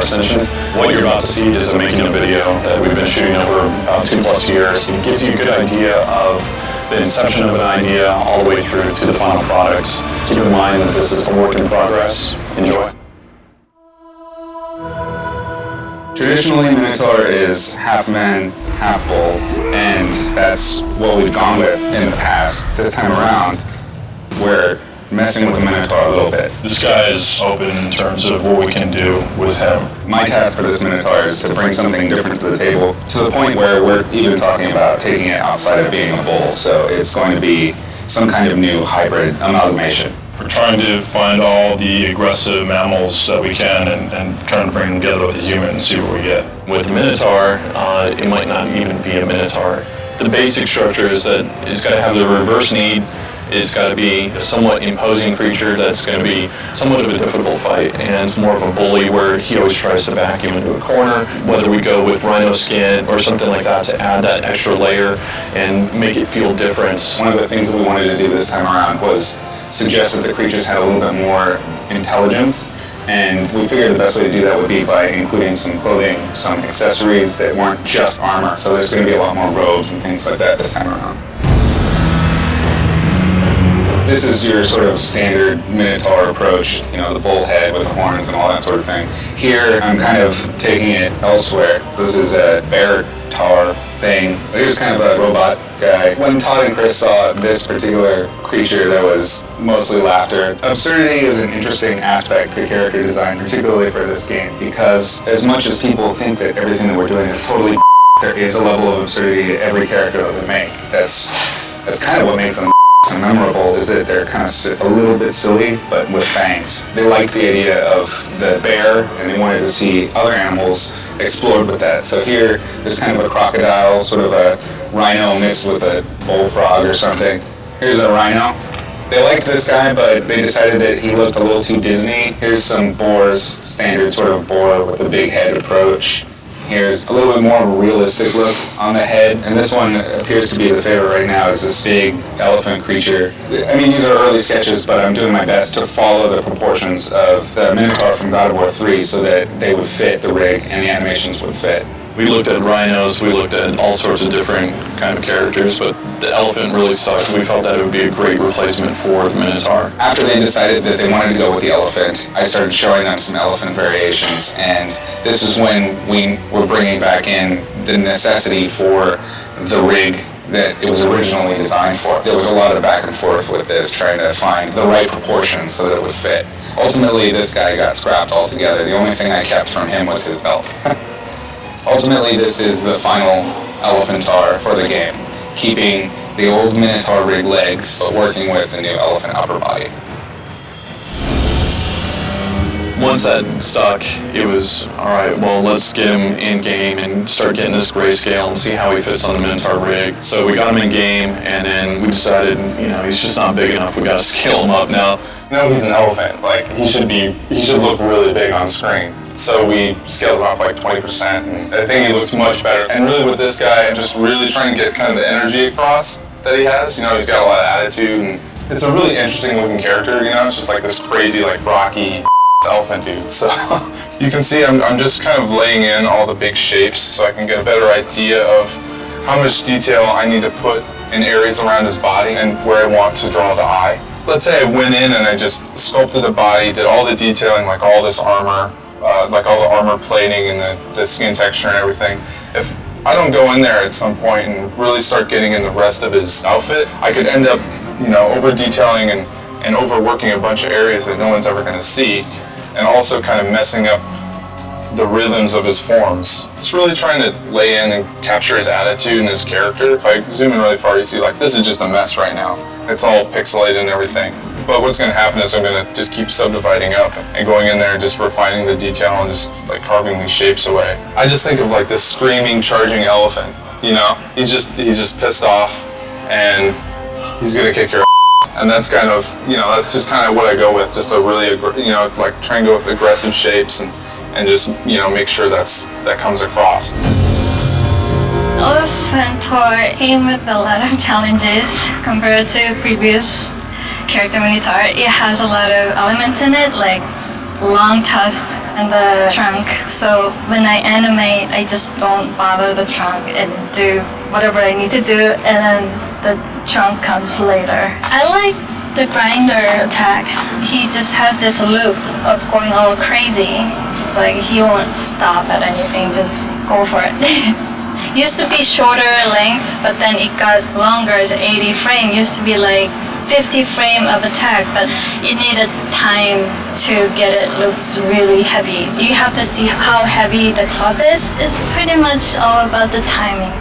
Ascension. What you're about to see is a making of video that we've been shooting over about 2+ years. It gives you a good idea of the inception of an idea all the way through to the final products. Keep in mind that this is a work in progress. Enjoy. Traditionally, Minotaur is half man, half bull, and that's what we've gone with in the past. This time around, we're messing with the Minotaur a little bit. The sky is open in terms of what we can do with him. My task for this Minotaur is to bring something different to the table, to the point where we're even talking about taking it outside of being a bull. So it's going to be some kind of new hybrid amalgamation. We're trying to find all the aggressive mammals that we can and trying to bring them together with the human and see what we get. With the Minotaur, it might not even be a Minotaur. The basic structure is that it's got to have the reverse need. It's got to be a somewhat imposing creature that's going to be somewhat of a difficult fight, and it's more of a bully where he always tries to back you into a corner, whether we go with rhino skin or something like that to add that extra layer and make it feel different. One of the things that we wanted to do this time around was suggest that the creatures had a little bit more intelligence, and we figured the best way to do that would be by including some clothing, some accessories that weren't just armor. So there's going to be a lot more robes and things like that this time around. This is your sort of standard Minotaur approach, you know, the bull head with the horns and all that sort of thing. Here, I'm kind of taking it elsewhere. So this is a bear tar thing. Here's kind of a robot guy. When Todd and Chris saw this particular creature, there was mostly laughter. Absurdity is an interesting aspect to character design, particularly for this game, because as much as people think that everything that we're doing is totally there is a level of absurdity to every character that we make. That's kind of what makes them so memorable, is that they're kind of a little bit silly, but with fangs. They liked the idea of the bear, and they wanted to see other animals explored with that. So here, there's kind of a crocodile, sort of a rhino mixed with a bullfrog or something. Here's a rhino. They liked this guy, but they decided that he looked a little too Disney. Here's some boars, standard sort of boar with a big head approach. Here's a little bit more realistic look on the head, and this one appears to be the favorite right now, is this big elephant creature. I mean, these are early sketches, but I'm doing my best to follow the proportions of the Minotaur from God of War 3 so that they would fit the rig and the animations would fit. We looked at rhinos, we looked at all sorts of different kind of characters, but the elephant really sucked. We felt that it would be a great replacement for the Minotaur. After they decided that they wanted to go with the elephant, I started showing them some elephant variations, and this is when we were bringing back in the necessity for the rig that it was originally designed for. There was a lot of back and forth with this, trying to find the right proportions so that it would fit. Ultimately, this guy got scrapped altogether. The only thing I kept from him was his belt. Ultimately, this is the final Elephantar for the game, keeping the old Minotaur rig legs, but working with the new elephant upper body. Once that stuck, it was, alright, well, let's get him in-game and start getting this grayscale and see how he fits on the Minotaur rig. So we got him in-game, and then we decided, you know, he's just not big enough, we gotta scale him up now. No, he's an elephant. Like, he should look really big on screen. So we scaled him up like 20%, and I think he looks much better. And really with this guy, I'm just really trying to get kind of the energy across that he has. You know, he's got a lot of attitude, and it's a really interesting looking character, you know? It's just like this crazy, like, rocky elephant dude. So you can see I'm just kind of laying in all the big shapes so I can get a better idea of how much detail I need to put in areas around his body and where I want to draw the eye. Let's say I went in and I just sculpted the body, did all the detailing, like all this armor, like all the armor plating and the skin texture and everything. If I don't go in there at some point and really start getting in the rest of his outfit, I could end up, you know, over detailing and overworking a bunch of areas that no one's ever going to see, and also kind of messing up the rhythms of his forms. It's really trying to lay in and capture his attitude and his character. If I zoom in really far, you see like this is just a mess right now. It's all pixelated and everything. But what's going to happen is I'm going to just keep subdividing up and going in there and just refining the detail and just like carving these shapes away. I just think of like this screaming, charging elephant, you know? He's just pissed off and he's going to kick your ass. And that's kind of, you know, that's just kind of what I go with. Just a really, you know, like try and go with aggressive shapes and just, you know, make sure that comes across. Elephantar came with a lot of challenges compared to previous character Minotaur. It has a lot of elements in it, like long tusks, and the trunk. So when I animate, I just don't bother the trunk and do whatever I need to do, and then the trunk comes later. I like the grinder attack. He just has this loop of going all crazy. It's like he won't stop at anything, just go for it. Used to be shorter length, but then it got longer. It's 80 frame. Used to be like 50 frame of attack, but you needed time to get it looks really heavy. You have to see how heavy the club is. It's pretty much all about the timing.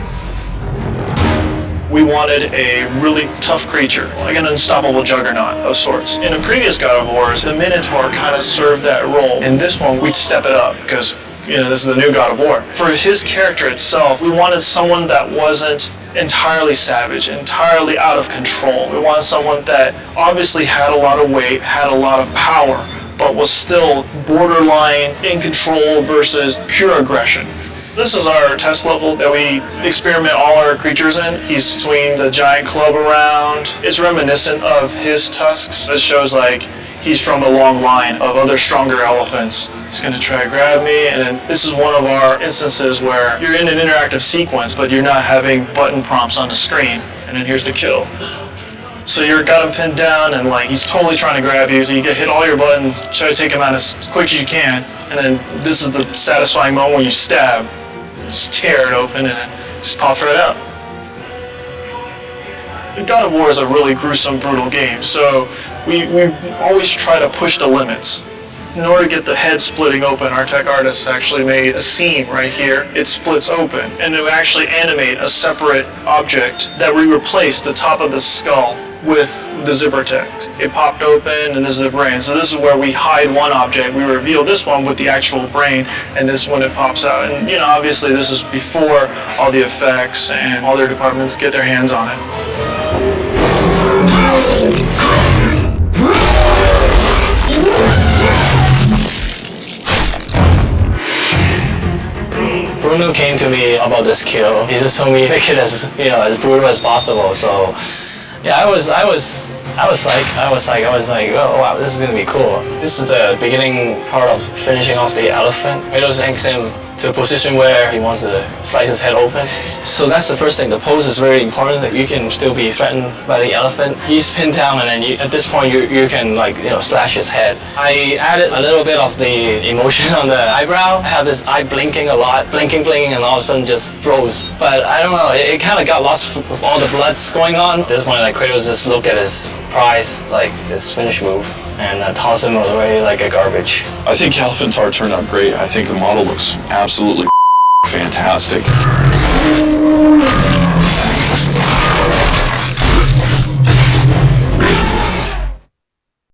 We wanted a really tough creature, like an unstoppable juggernaut of sorts. In the previous God of Wars, the Minotaur kind of served that role. In this one, we'd step it up because, this is the new God of War. For his character itself, we wanted someone that wasn't entirely savage, entirely out of control. We wanted someone that obviously had a lot of weight, had a lot of power, but was still borderline in control versus pure aggression. This is our test level that we experiment all our creatures in. He's swinging the giant club around. It's reminiscent of his tusks. It shows like he's from a long line of other stronger elephants. He's gonna try to grab me, and then this is one of our instances where you're in an interactive sequence, but you're not having button prompts on the screen. And then here's the kill. So you're got him pinned down, and like he's totally trying to grab you, so you hit all your buttons, try to take him out as quick as you can, and then this is the satisfying moment when you stab. Just tear it open and it just pops right out. God of War is a really gruesome, brutal game, so we always try to push the limits. In order to get the head splitting open, our tech artist actually made a seam right here. It splits open, and to actually animate a separate object that we replaced the top of the skull with the zipper text. It popped open, and this is the brain. So this is where we hide one object. We reveal this one with the actual brain, and this one it pops out. And obviously this is before all the effects and all their departments get their hands on it. Bruno came to me about this kill. He just told me make it as as brutal as possible. So yeah, I was like, oh wow, this is gonna be cool. This is the beginning part of finishing off the elephant. Kratos yanks him to a position where he wants to slice his head open. So that's the first thing. The pose is very important. That you can still be threatened by the elephant. He's pinned down, and then at this point you can slash his head. I added a little bit of the emotion on the eyebrow. I have this eye blinking a lot, blinking, and all of a sudden just froze. But I don't know. It kind of got lost with all the bloods going on. At this point, like Kratos just look at his prize, like his finish move, and toss him away like a garbage. I think Elefantar turned out great. I think the model looks absolutely fantastic.